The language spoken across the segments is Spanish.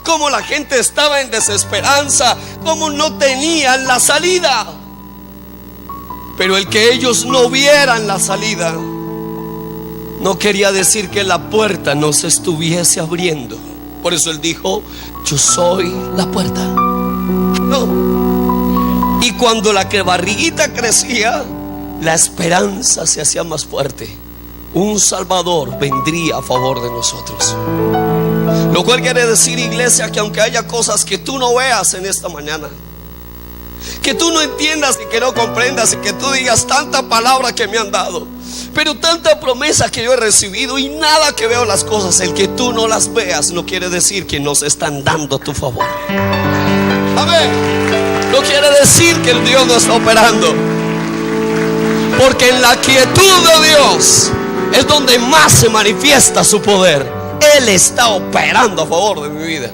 cómo la gente estaba en desesperanza, cómo no tenían la salida. Pero el que ellos no vieran la salida no quería decir que la puerta no se estuviese abriendo. Por eso él dijo: yo soy la puerta. No. Y cuando la barriguita crecía, la esperanza se hacía más fuerte. Un Salvador vendría a favor de nosotros. Lo cual quiere decir, iglesia, que aunque haya cosas que tú no veas en esta mañana, que tú no entiendas y que no comprendas, y que tú digas: tanta palabra que me han dado, pero tanta promesa que yo he recibido, y nada que veo las cosas, el que tú no las veas no quiere decir que no se están dando a tu favor. Amén. No quiere decir que el Dios no está operando, porque en la quietud de Dios es donde más se manifiesta su poder. Él está operando a favor de mi vida.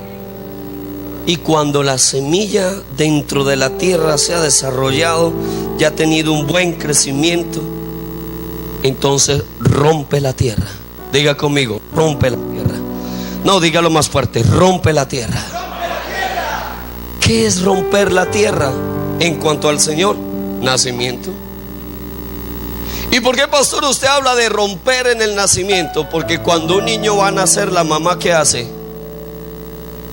Y cuando la semilla dentro de la tierra se ha desarrollado, ya ha tenido un buen crecimiento, entonces rompe la tierra. Diga conmigo: rompe la tierra. No, dígalo más fuerte: rompe la tierra. ¿Qué es romper la tierra en cuanto al Señor? Nacimiento. ¿Y por qué, pastor, usted habla de romper en el nacimiento? Porque cuando un niño va a nacer, la mamá, ¿qué hace?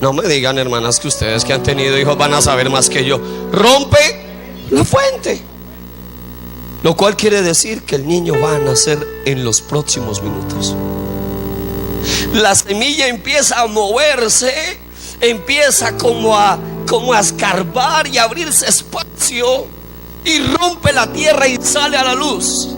No me digan, hermanas, que ustedes que han tenido hijos van a saber más que yo. Rompe la fuente. Lo cual quiere decir que el niño va a nacer en los próximos minutos. La semilla empieza a moverse, empieza como a escarbar y abrirse espacio, y rompe la tierra y sale a la luz.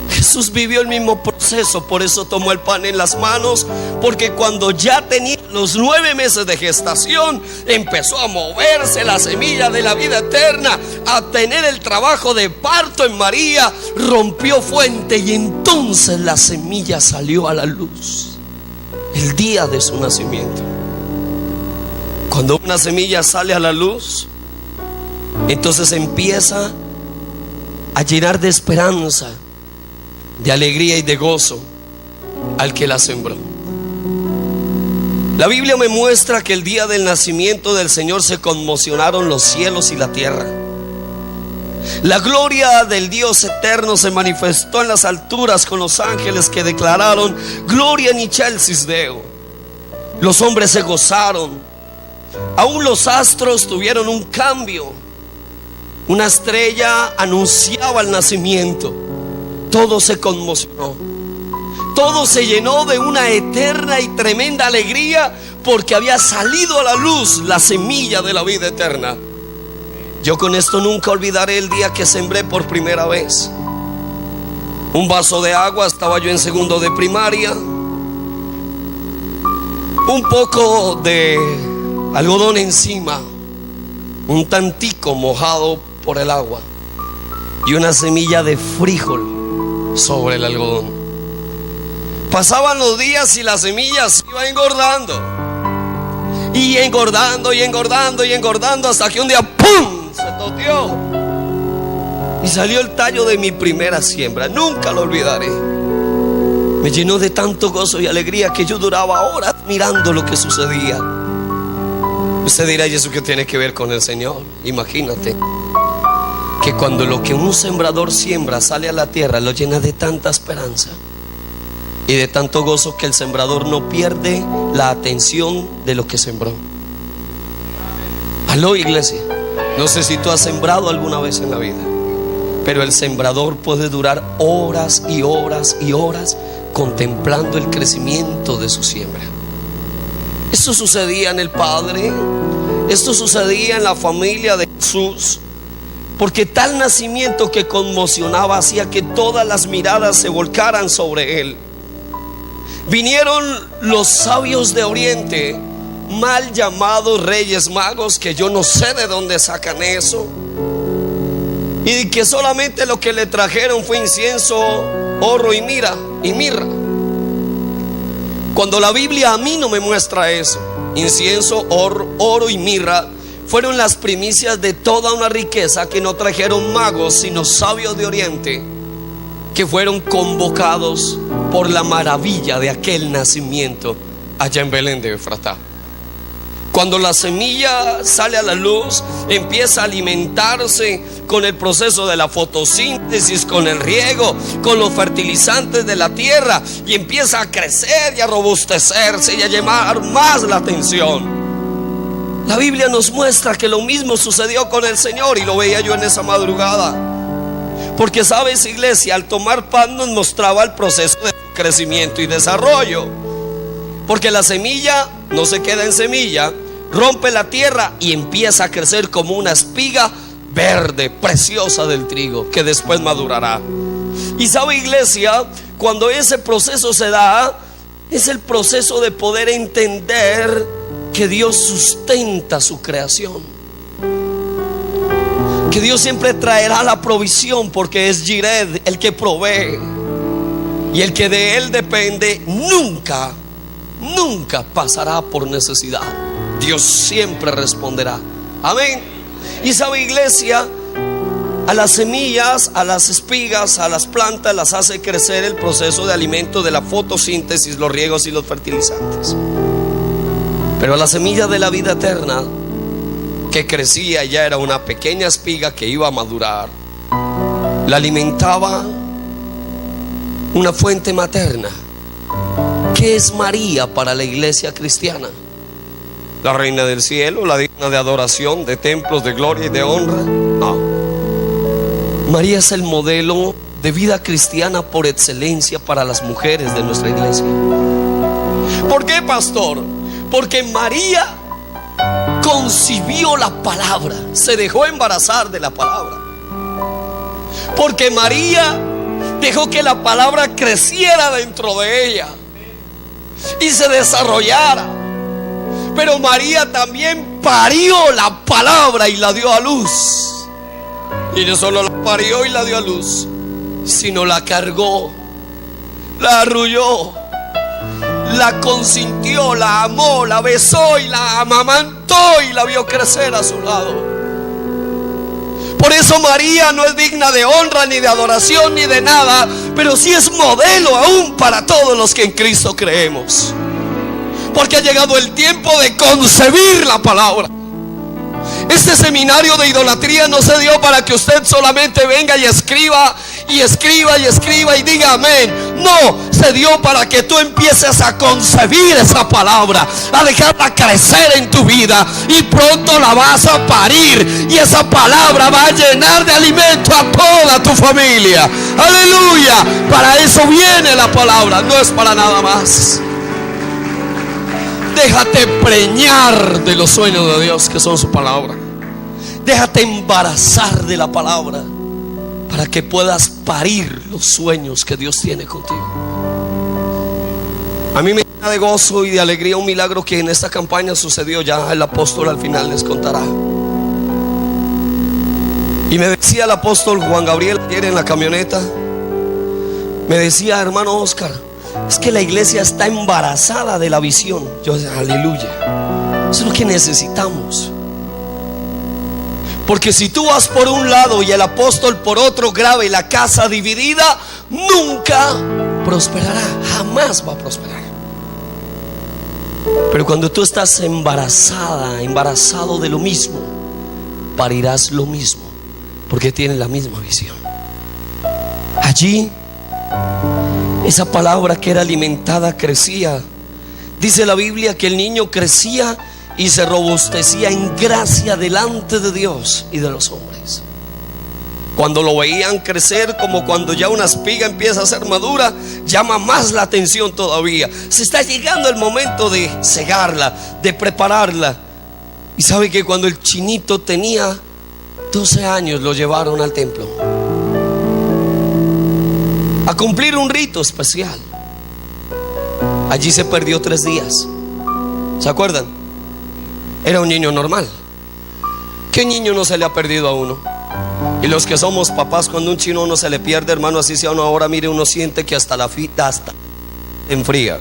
Jesús vivió el mismo proceso, por eso tomó el pan en las manos, porque cuando ya tenía los 9 meses de gestación, empezó a moverse la semilla de la vida eterna, a tener el trabajo de parto en María, rompió fuente, y entonces la semilla salió a la luz el día de su nacimiento. Cuando una semilla sale a la luz, entonces empieza a llenar de esperanza, de alegría y de gozo al que la sembró. La Biblia me muestra que el día del nacimiento del Señor se conmocionaron los cielos y la tierra. La gloria del Dios eterno se manifestó en las alturas con los ángeles que declararon: Gloria in excelsis Deo. Los hombres se gozaron. Aún los astros tuvieron un cambio. Una estrella anunciaba el nacimiento. Todo se conmocionó. Todo se llenó de una eterna y tremenda alegría, porque había salido a la luz la semilla de la vida eterna. Yo con esto nunca olvidaré el día que sembré por primera vez. Un vaso de agua, estaba yo en segundo de primaria, un poco de algodón encima, un tantico mojado por el agua, y una semilla de frijol sobre el algodón. Pasaban los días y la semilla se iba engordando, y engordando y engordando y engordando, hasta que un día ¡pum!, se toteó y salió el tallo de mi primera siembra. Nunca lo olvidaré. Me llenó de tanto gozo y alegría que yo duraba horas mirando lo que sucedía. Usted dirá: ¿y eso qué tiene que ver con el Señor? Imagínate que cuando lo que un sembrador siembra sale a la tierra, lo llena de tanta esperanza y de tanto gozo, que el sembrador no pierde la atención de lo que sembró. Aló, iglesia. No sé si tú has sembrado alguna vez en la vida, pero el sembrador puede durar horas y horas y horas contemplando el crecimiento de su siembra. Esto sucedía en el Padre, esto sucedía en la familia de Jesús, porque tal nacimiento que conmocionaba hacía que todas las miradas se volcaran sobre él. Vinieron los sabios de Oriente, mal llamados Reyes Magos, que yo no sé de dónde sacan eso, y que solamente lo que le trajeron fue incienso, oro y mirra. Cuando la Biblia a mí no me muestra eso. Incienso, oro y mirra fueron las primicias de toda una riqueza que no trajeron magos, sino sabios de Oriente, que fueron convocados por la maravilla de aquel nacimiento allá en Belén de Efratá. Cuando la semilla sale a la luz, empieza a alimentarse con el proceso de la fotosíntesis, con el riego, con los fertilizantes de la tierra, y empieza a crecer y a robustecerse y a llamar más la atención. La Biblia nos muestra que lo mismo sucedió con el Señor, y lo veía yo en esa madrugada. Porque sabes, iglesia, al tomar pan nos mostraba el proceso de crecimiento y desarrollo. Porque la semilla no se queda en semilla, rompe la tierra y empieza a crecer como una espiga verde, preciosa del trigo, que después madurará. Y sabe, iglesia, cuando ese proceso se da, es el proceso de poder entender que Dios sustenta su creación, que Dios siempre traerá la provisión, porque es Jired el que provee, y el que de Él depende nunca pasará por necesidad. Dios siempre responderá. Amén. Y sabe, iglesia, a las semillas, a las espigas, a las plantas las hace crecer el proceso de alimento de la fotosíntesis, los riegos y los fertilizantes. Pero a la semilla de la vida eterna, que crecía, ya era una pequeña espiga que iba a madurar, la alimentaba una fuente materna. ¿Qué es María para la iglesia cristiana? La reina del cielo, la digna de adoración, de templos, de gloria y de honra. No. María es el modelo de vida cristiana por excelencia para las mujeres de nuestra iglesia. ¿Por qué, pastor? Porque María concibió la palabra, se dejó embarazar de la palabra. Porque María dejó que la palabra creciera dentro de ella y se desarrollara. Pero María también parió la palabra y la dio a luz. Y no solo la parió y la dio a luz, sino la cargó, la arrulló, la consintió, la amó, la besó y la amamantó y la vio crecer a su lado. Por eso María no es digna de honra, ni de adoración, ni de nada, pero sí es modelo aún para todos los que en Cristo creemos. Porque ha llegado el tiempo de concebir la palabra. Este seminario de idolatría no se dio para que usted solamente venga y escriba y escriba y escriba y diga amén. No, se dio para que tú empieces a concebir esa palabra, a dejarla crecer en tu vida, y pronto la vas a parir, y esa palabra va a llenar de alimento a toda tu familia. Aleluya. Para eso viene la palabra, no es para nada más. Déjate preñar de los sueños de Dios, que son su palabra. Déjate embarazar de la palabra, para que puedas parir los sueños que Dios tiene contigo. A mí me llena de gozo y de alegría un milagro que en esta campaña sucedió. Ya el apóstol al final les contará. Y me decía el apóstol Juan Gabriel ayer en la camioneta, me decía: hermano Oscar, es que la iglesia está embarazada de la visión. Yo decía: aleluya. Eso es lo que necesitamos. Porque si tú vas por un lado y el apóstol por otro, grave, la casa dividida, nunca prosperará, jamás va a prosperar. Pero cuando tú estás embarazada, embarazado de lo mismo, parirás lo mismo, porque tienes la misma visión. Allí, esa palabra que era alimentada crecía. Dice la Biblia que el niño crecía y se robustecía en gracia delante de Dios y de los hombres. Cuando lo veían crecer, como cuando ya una espiga empieza a ser madura, llama más la atención todavía. Se está llegando el momento de cegarla, de prepararla. Y sabe que cuando el chinito tenía 12 años, lo llevaron al templo a cumplir un rito especial. Allí se perdió 3 días. ¿Se acuerdan? Era un niño normal. ¿Qué niño no se le ha perdido a uno? Y los que somos papás, cuando un chino no se le pierde, hermano, así sea una hora, mire, uno siente que hasta la fita hasta enfría.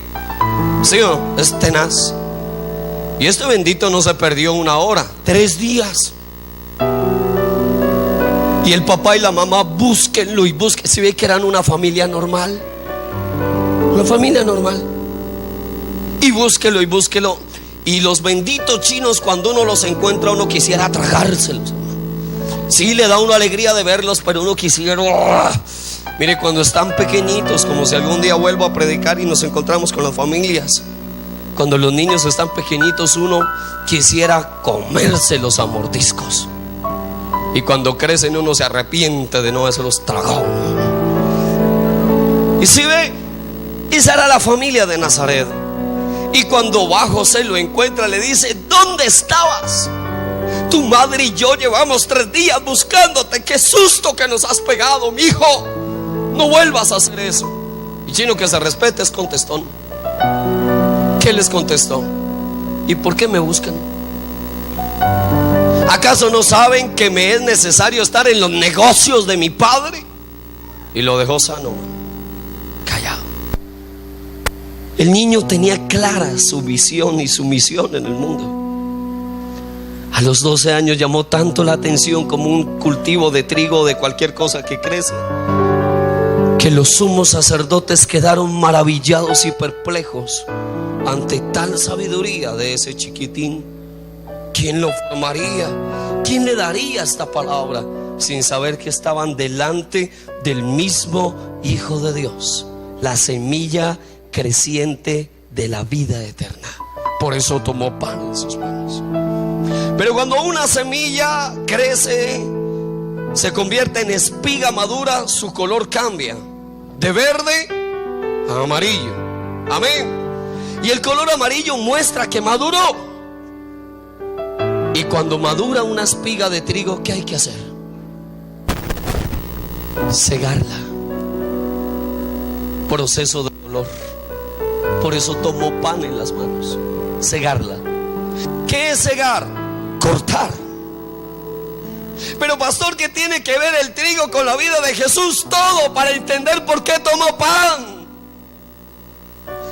¿Sí o no? Es tenaz. Y este bendito no se perdió 1 hora, 3 días. Y el papá y la mamá, búsquenlo y busquen. Si ve que eran una familia normal, una familia normal. y búsquelo y búsquelo. Y los benditos chinos, cuando uno los encuentra, uno quisiera tragárselos. Sí, le da una alegría de verlos, pero uno quisiera... Mire, cuando están pequeñitos, como si algún día vuelvo a predicar y nos encontramos con las familias, cuando los niños están pequeñitos, uno quisiera comérselos a mordiscos. Y cuando crecen, uno se arrepiente de no haberlos tragado. Y si ve, esa era la familia de Nazaret. Y cuando va José, lo encuentra, le dice: ¿dónde estabas? Tu madre y yo llevamos 3 días buscándote. Qué susto que nos has pegado, mi hijo. No vuelvas a hacer eso. Y chino que se respete es contestón. ¿Qué les contestó? ¿Y por qué me buscan? ¿Acaso no saben que me es necesario estar en los negocios de mi padre? Y lo dejó sano, callado. El niño tenía clara su visión y su misión en el mundo. A los 12 años llamó tanto la atención como un cultivo de trigo o de cualquier cosa que crece, que los sumos sacerdotes quedaron maravillados y perplejos ante tal sabiduría de ese chiquitín. ¿Quién lo formaría? ¿Quién le daría esta palabra? Sin saber que estaban delante del mismo Hijo de Dios, la semilla creciente de la vida eterna. Por eso tomó pan en sus manos. Pero cuando una semilla crece, se convierte en espiga madura, su color cambia de verde a amarillo. Amén. Y el color amarillo muestra que maduró. Y cuando madura una espiga de trigo, ¿qué hay que hacer? Cegarla. Proceso de dolor. Por eso tomó pan en las manos. Cegarla. ¿Qué es cegar? Cortar. Pero pastor, ¿qué tiene que ver el trigo con la vida de Jesús? Todo, para entender por qué tomó pan.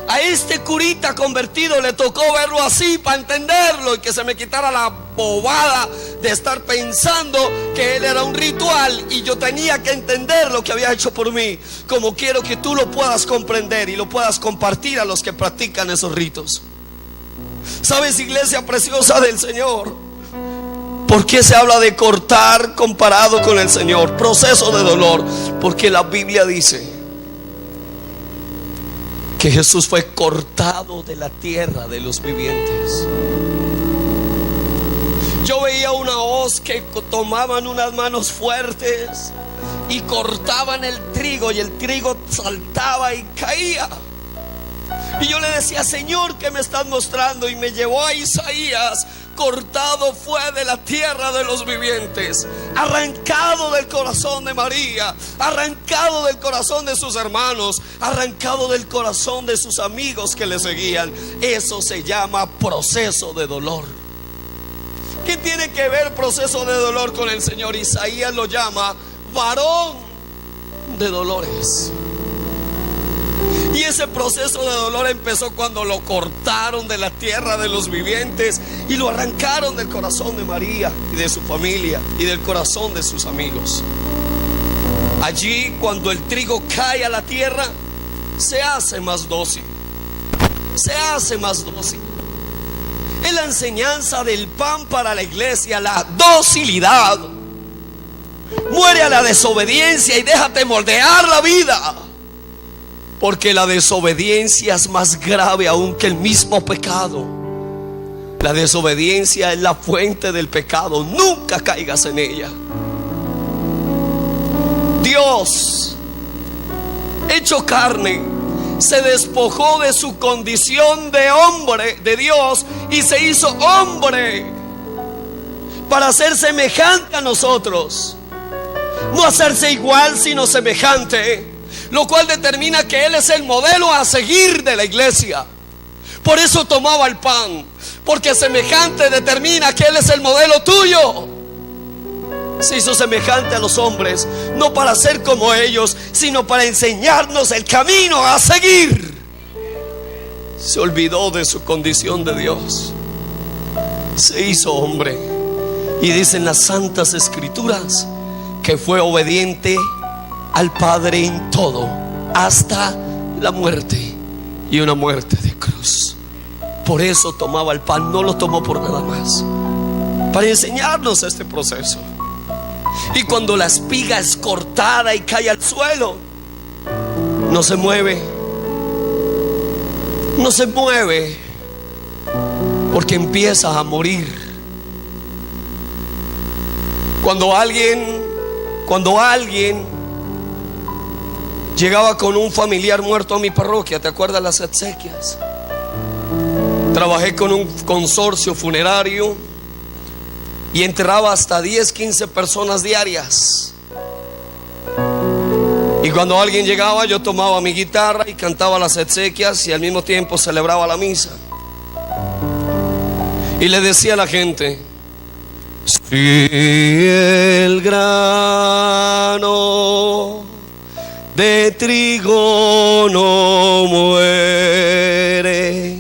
A este curita convertido le tocó verlo así para entenderlo y que se me quitara la bobada de estar pensando que él era un ritual y yo tenía que entender lo que había hecho por mí, como quiero que tú lo puedas comprender y lo puedas compartir a los que practican esos ritos. ¿Sabes, iglesia preciosa del Señor? ¿Por qué se habla de cortar comparado con el Señor? Proceso de dolor. Porque la Biblia dice que Jesús fue cortado de la tierra de los vivientes. Yo veía una hoz que tomaban unas manos fuertes y cortaban el trigo, y el trigo saltaba y caía. Y yo le decía: Señor, ¿qué me estás mostrando? Y me llevó a Isaías. Cortado fue de la tierra de los vivientes, arrancado del corazón de María, arrancado del corazón de sus hermanos, arrancado del corazón de sus amigos que le seguían. Eso se llama proceso de dolor. ¿Qué tiene que ver proceso de dolor con el Señor? Isaías lo llama varón de dolores. Y ese proceso de dolor empezó cuando lo cortaron de la tierra de los vivientes y lo arrancaron del corazón de María y de su familia y del corazón de sus amigos. Allí, cuando el trigo cae a la tierra, se hace más dócil. Se hace más dócil. Es la enseñanza del pan para la iglesia, la docilidad. Muere a la desobediencia y déjate moldear la vida. Porque la desobediencia es más grave aún que el mismo pecado. La desobediencia es la fuente del pecado. Nunca caigas en ella. Dios, hecho carne, se despojó de su condición de hombre, de Dios, y se hizo hombre para ser semejante a nosotros. No hacerse igual, sino semejante. Lo cual determina que Él es el modelo a seguir de la iglesia. Por eso tomaba el pan, porque semejante determina que Él es el modelo tuyo. Se hizo semejante a los hombres, no para ser como ellos, sino para enseñarnos el camino a seguir. Se olvidó de su condición de Dios. Se hizo hombre. Y dicen las santas escrituras que fue obediente al Padre en todo, hasta la muerte, y una muerte de cruz. Por eso tomaba el pan, no lo tomó por nada más, para enseñarnos este proceso. Y cuando la espiga es cortada y cae al suelo, no se mueve, no se mueve, porque empieza a morir. Cuando alguien llegaba con un familiar muerto a mi parroquia, ¿te acuerdas las exequias? Trabajé con un consorcio funerario y enterraba hasta 10, 15 personas diarias. Y cuando alguien llegaba, yo tomaba mi guitarra y cantaba las exequias y al mismo tiempo celebraba la misa. Y le decía a la gente: si el grano de trigo no muere.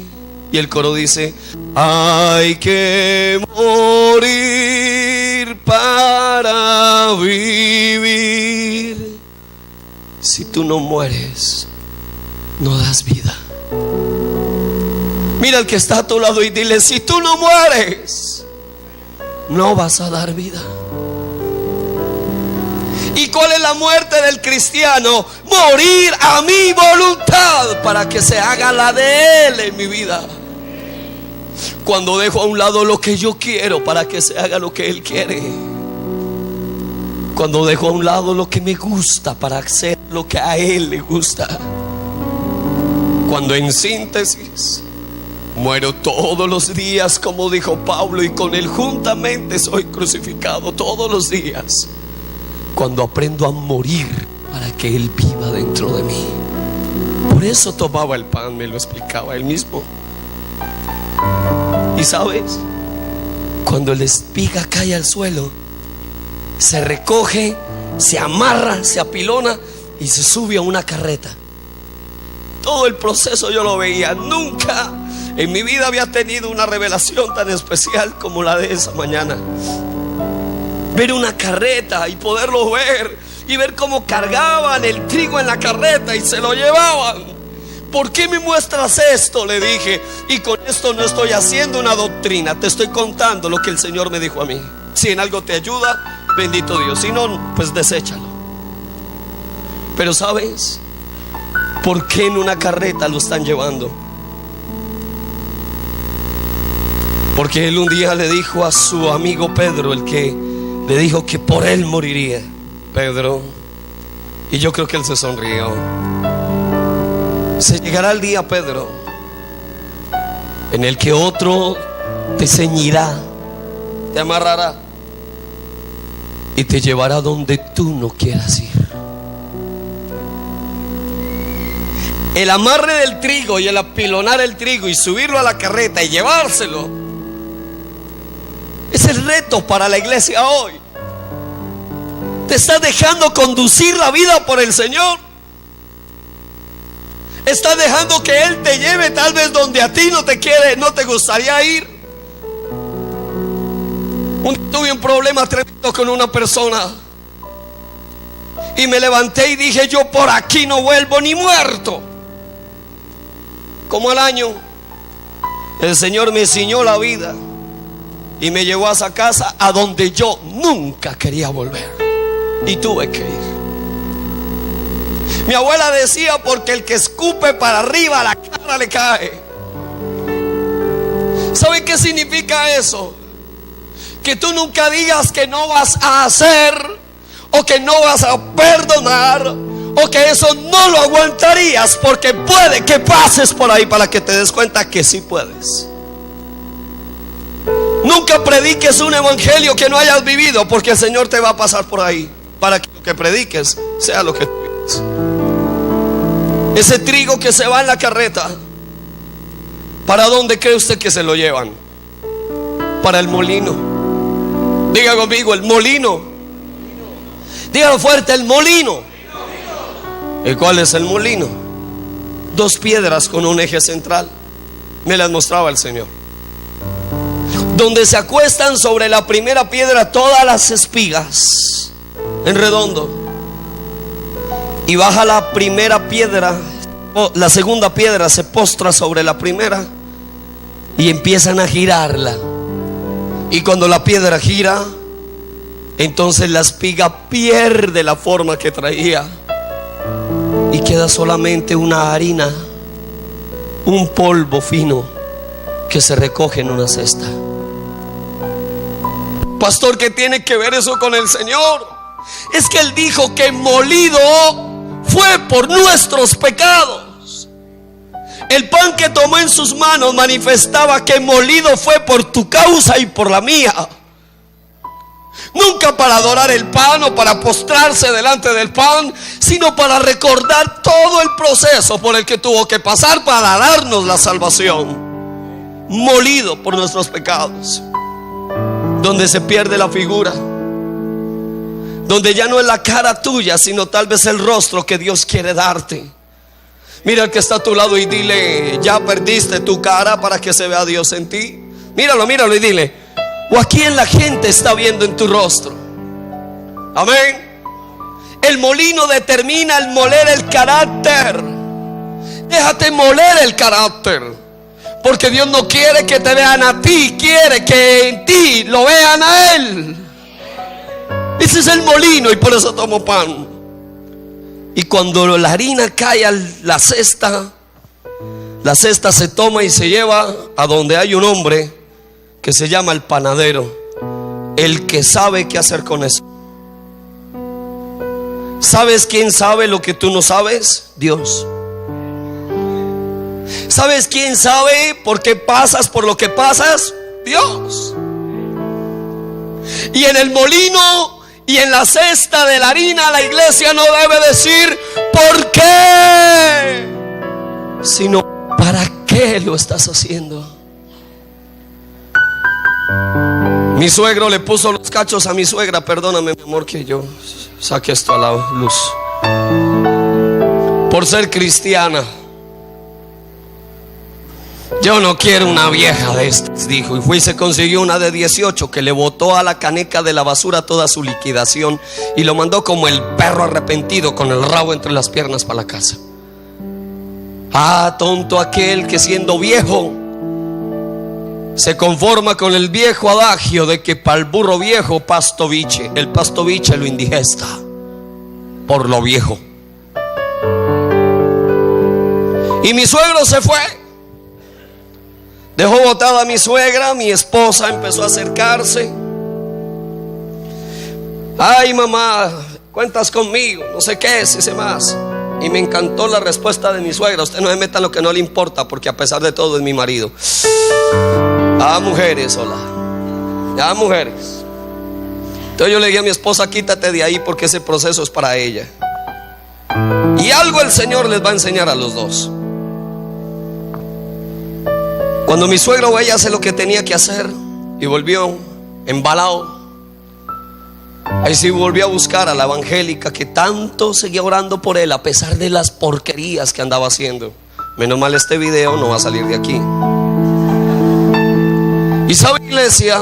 Y el coro dice: hay que morir para vivir. Si tú no mueres, no das vida. Mira al que está a tu lado y dile: si tú no mueres, no vas a dar vida. ¿Y cuál es la muerte del cristiano? Morir a mi voluntad para que se haga la de Él en mi vida. Cuando dejo a un lado lo que yo quiero para que se haga lo que Él quiere. Cuando dejo a un lado lo que me gusta para hacer lo que a Él le gusta. Cuando en síntesis muero todos los días, como dijo Pablo, y con Él juntamente soy crucificado todos los días. Cuando aprendo a morir para que Él viva dentro de mí. Por eso tomaba el pan, me lo explicaba Él mismo. Y sabes, cuando la espiga cae al suelo, se recoge, se amarra, se apilona y se sube a una carreta. Todo el proceso yo lo veía. Nunca en mi vida había tenido una revelación tan especial como la de esa mañana. Ver una carreta y poderlo ver y ver cómo cargaban el trigo en la carreta y se lo llevaban. ¿Por qué me muestras esto?, le dije. Y con esto no estoy haciendo una doctrina, te estoy contando lo que el Señor me dijo a mí. Si en algo te ayuda, bendito Dios. Si no, pues deséchalo. Pero ¿sabes por qué en una carreta lo están llevando? Porque Él un día le dijo a su amigo Pedro, el que le dijo que por él moriría: Pedro, y yo creo que él se sonrió. Se llegará el día, Pedro, en el que otro te ceñirá, te amarrará y te llevará donde tú no quieras ir. El amarre del trigo y el apilonar el trigo y subirlo a la carreta y llevárselo es el reto para la iglesia hoy. ¿Te estás dejando conducir la vida por el Señor? ¿Estás dejando que Él te lleve tal vez donde a ti no te gustaría ir? Tuve un problema tremendo con una persona y me levanté y dije: yo por aquí no vuelvo ni muerto. Como al año, el Señor me ciñó la vida y me llevó a esa casa a donde yo nunca quería volver, y tuve que ir. Mi abuela decía: porque el que escupe para arriba, la cara le cae. ¿Saben qué significa eso? Que tú nunca digas que no vas a hacer, o que no vas a perdonar, o que eso no lo aguantarías, porque puede que pases por ahí para que te des cuenta que sí puedes. Nunca prediques un evangelio que no hayas vivido, porque el Señor te va a pasar por ahí para que lo que prediques sea lo que tú vives. Ese trigo que se va en la carreta, ¿para dónde cree usted que se lo llevan? Para el molino. Diga conmigo: el molino. Dígalo fuerte: el molino. ¿Y cuál es el molino? 2 piedras con un eje central. Me las mostraba el Señor. Donde se acuestan sobre la primera piedra todas las espigas en redondo. Y baja la primera piedra, la segunda piedra se postra sobre la primera, y empiezan a girarla. Y cuando la piedra gira, entonces la espiga pierde la forma que traía y queda solamente una harina, un polvo fino que se recoge en una cesta. Pastor, ¿qué tiene que ver eso con el Señor? Es que Él dijo que molido fue por nuestros pecados. El pan que tomó en sus manos manifestaba que molido fue por tu causa y por la mía. Nunca para adorar el pan o para postrarse delante del pan, sino para recordar todo el proceso por el que tuvo que pasar para darnos la salvación. Molido por nuestros pecados. Donde se pierde la figura, donde ya no es la cara tuya, sino tal vez el rostro que Dios quiere darte. Mira al que está a tu lado y dile: ya perdiste tu cara para que se vea Dios en ti. Míralo, míralo y dile: ¿o a quién la gente está viendo en tu rostro? Amén. El molino determina el moler el carácter. Déjate moler el carácter, porque Dios no quiere que te vean a ti, quiere que en ti lo vean a Él. Ese es el molino y por eso tomo pan. Y cuando la harina cae a la cesta se toma y se lleva a donde hay un hombre que se llama el panadero, el que sabe qué hacer con eso. ¿Sabes quién sabe lo que tú no sabes? Dios. ¿Sabes quién sabe por qué pasas por lo que pasas? Dios. Y en el molino y en la cesta de la harina, la iglesia no debe decir ¿por qué?, sino ¿para qué lo estás haciendo? Mi suegro le puso los cachos a mi suegra. Perdóname, mi amor, que yo saque esto a la luz. Por ser cristiana. Yo no quiero una vieja de estas, dijo. Y fue y se consiguió una de 18 que le botó a la caneca de la basura toda su liquidación y lo mandó como el perro arrepentido con el rabo entre las piernas para la casa. Ah, tonto aquel que siendo viejo se conforma con el viejo adagio de que para el burro viejo pasto biche. El pasto biche lo indigesta por lo viejo. Y mi suegro se fue. Dejó botada a mi suegra. Mi esposa empezó a acercarse. Ay, mamá, cuentas conmigo, no sé qué, si sé más. Y me encantó la respuesta de mi suegra: usted no se meta en lo que no le importa, porque a pesar de todo es mi marido. Ah, mujeres, hola. Ah, mujeres. Entonces yo le dije a mi esposa: quítate de ahí, porque ese proceso es para ella. Y algo el Señor les va a enseñar a los dos. Cuando mi suegro, ella hace lo que tenía que hacer y volvió embalado. Ahí sí volvió a buscar a la evangélica que tanto seguía orando por él a pesar de las porquerías que andaba haciendo. Menos mal este video no va a salir de aquí. Y sabe, iglesia,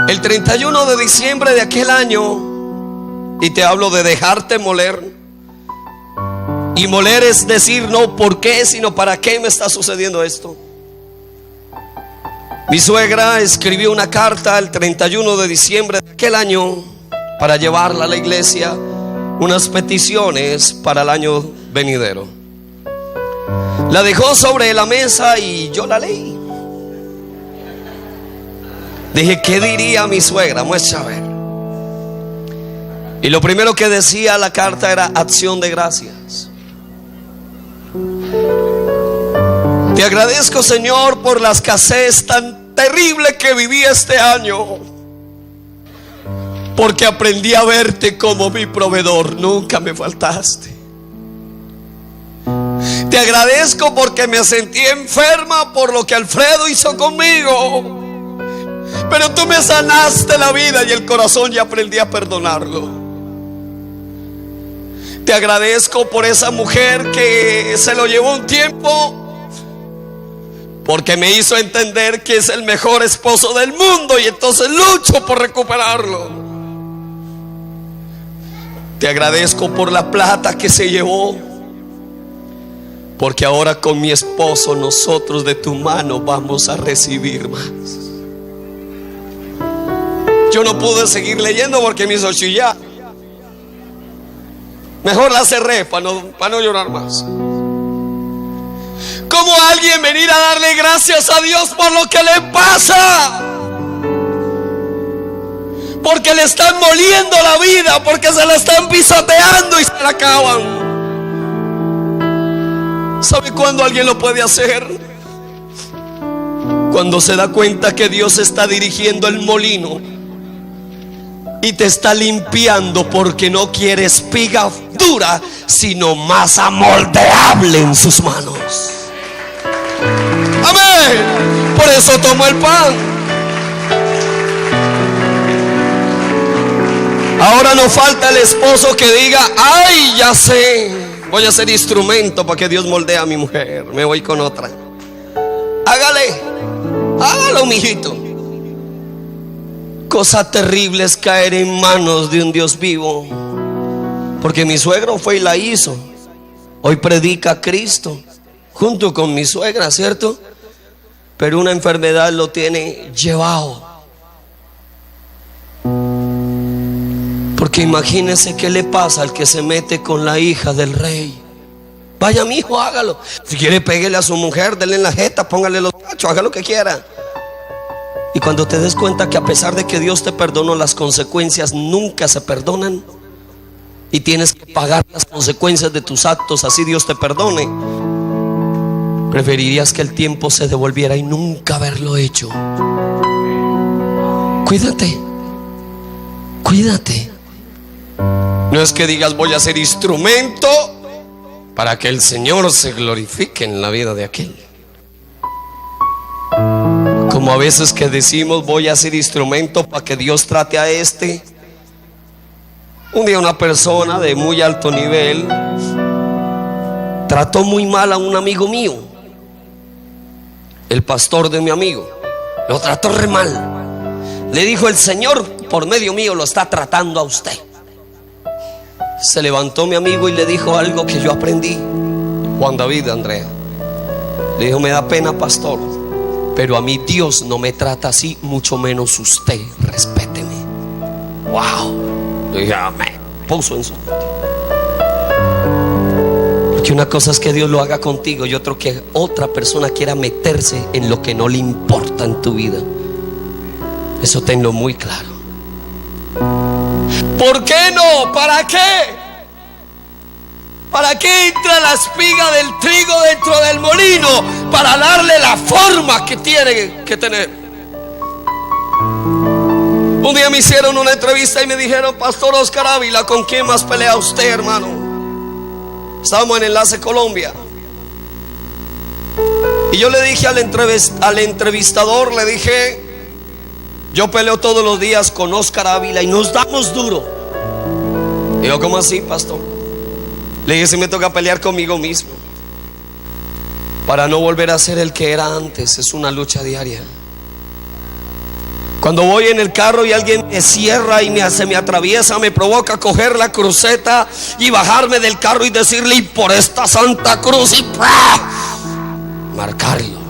el 31 de diciembre de aquel año, y te hablo de dejarte moler. Y moler es decir no por qué, sino para qué me está sucediendo esto. Mi suegra escribió una carta el 31 de diciembre de aquel año para llevarla a la iglesia, unas peticiones para el año venidero. La dejó sobre la mesa y yo la leí. Dije: ¿qué diría mi suegra? Muestra a ver. Y lo primero que decía la carta era acción de gracias. Te agradezco, Señor, por la escasez tan terrible que viví este año, porque aprendí a verte como mi proveedor. Nunca me faltaste. Te agradezco porque me sentí enferma por lo que Alfredo hizo conmigo, pero tú me sanaste la vida y el corazón y aprendí a perdonarlo. Te agradezco por esa mujer que se lo llevó un tiempo, porque me hizo entender que es el mejor esposo del mundo y entonces lucho por recuperarlo. Te agradezco por la plata que se llevó, porque ahora con mi esposo nosotros de tu mano vamos a recibir más. Yo no pude seguir leyendo porque me hizo chillar. Mejor la cerré para no llorar más. ¿Cómo alguien venir a darle gracias a Dios por lo que le pasa? Porque le están moliendo la vida, porque se la están pisoteando y se la acaban. ¿Sabe cuándo alguien lo puede hacer? Cuando se da cuenta que Dios está dirigiendo el molino y te está limpiando, porque no quiere espiga dura, sino masa moldeable en sus manos. Amén. Por eso tomó el pan. Ahora no falta el esposo que diga: ay, ya sé, voy a ser instrumento para que Dios moldee a mi mujer, me voy con otra. Hágalo, mijito. Cosa terrible es caer en manos de un Dios vivo, porque mi suegro fue y la hizo. Hoy predica a Cristo junto con mi suegra, ¿cierto? Pero una enfermedad lo tiene llevado. Porque imagínese qué le pasa al que se mete con la hija del rey. Vaya, mi hijo, hágalo. Si quiere, péguele a su mujer, denle en la jeta, póngale los cachos, haga lo que quiera. Y cuando te des cuenta que a pesar de que Dios te perdonó, las consecuencias nunca se perdonan, y tienes que pagar las consecuencias de tus actos, así Dios te perdone, preferirías que el tiempo se devolviera y nunca haberlo hecho. Cuídate. Cuídate. No es que digas: voy a ser instrumento para que el Señor se glorifique en la vida de aquel. Como a veces que decimos: voy a ser instrumento para que Dios trate a este. Un día una persona de muy alto nivel trató muy mal a un amigo mío, el pastor de mi amigo. Lo trató re mal. Le dijo: el Señor por medio mío lo está tratando a usted. Se levantó mi amigo y le dijo algo que yo aprendí. Juan David, Andrea, le dijo: me da pena, pastor, pero a mí Dios no me trata así, mucho menos usted, respéteme. Wow. Yo dije: amén. Puso en su... Porque una cosa es que Dios lo haga contigo, y otro que otra persona quiera meterse en lo que no le importa en tu vida. Eso tenlo muy claro. ¿Por qué no? ¿Para qué? ¿Para qué entra la espiga del trigo dentro del molino? Para darle la forma que tiene que tener. Un día me hicieron una entrevista y me dijeron: pastor Oscar Ávila, ¿con quién más pelea usted, hermano? Estábamos en Enlace Colombia. Y yo le dije al entrevistador, le dije: yo peleo todos los días con Oscar Ávila y nos damos duro. Y yo: ¿cómo así, pastor? Le dije: si me toca pelear conmigo mismo para no volver a ser el que era antes. Es una lucha diaria. Cuando voy en el carro y alguien me cierra y se me atraviesa, me provoca coger la cruceta y bajarme del carro y decirle: y por esta santa cruz, y ¡pah! Marcarlo.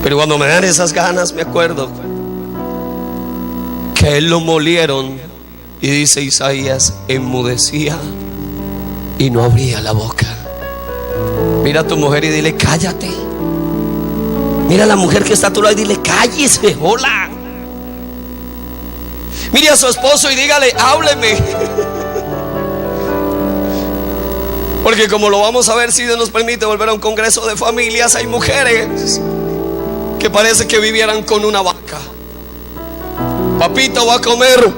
Pero cuando me dan esas ganas, me acuerdo que él lo molieron, y dice Isaías: enmudecía y no abría la boca. Mira a tu mujer y dile: cállate. Mira a la mujer que está a tu lado y dile: cállese, hola. Mire a su esposo y dígale: hábleme. Porque como lo vamos a ver, si Dios nos permite volver a un congreso de familias, hay mujeres que parece que vivieran con una vaca. Papito, va a comer.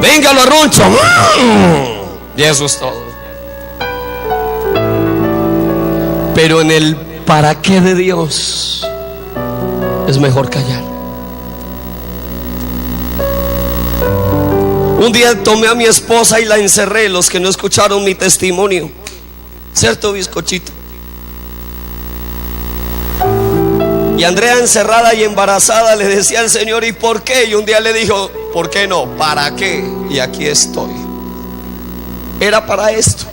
Venga, lo arruncho. Y eso es todo. Pero en el para qué de Dios es mejor callar. Un día tomé a mi esposa y la encerré. Los que no escucharon mi testimonio, ¿cierto, bizcochito? Y Andrea, encerrada y embarazada, le decía al Señor: ¿y por qué? Y un día le dijo: ¿por qué no? ¿Para qué? Y aquí estoy. era para esto.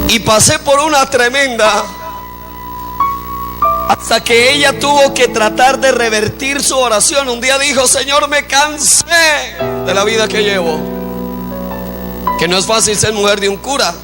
Y pasé por una tremenda, hasta que ella tuvo que tratar de revertir su oración. Un día dijo: Señor, me cansé de la vida que llevo. Que no es fácil ser mujer de un cura.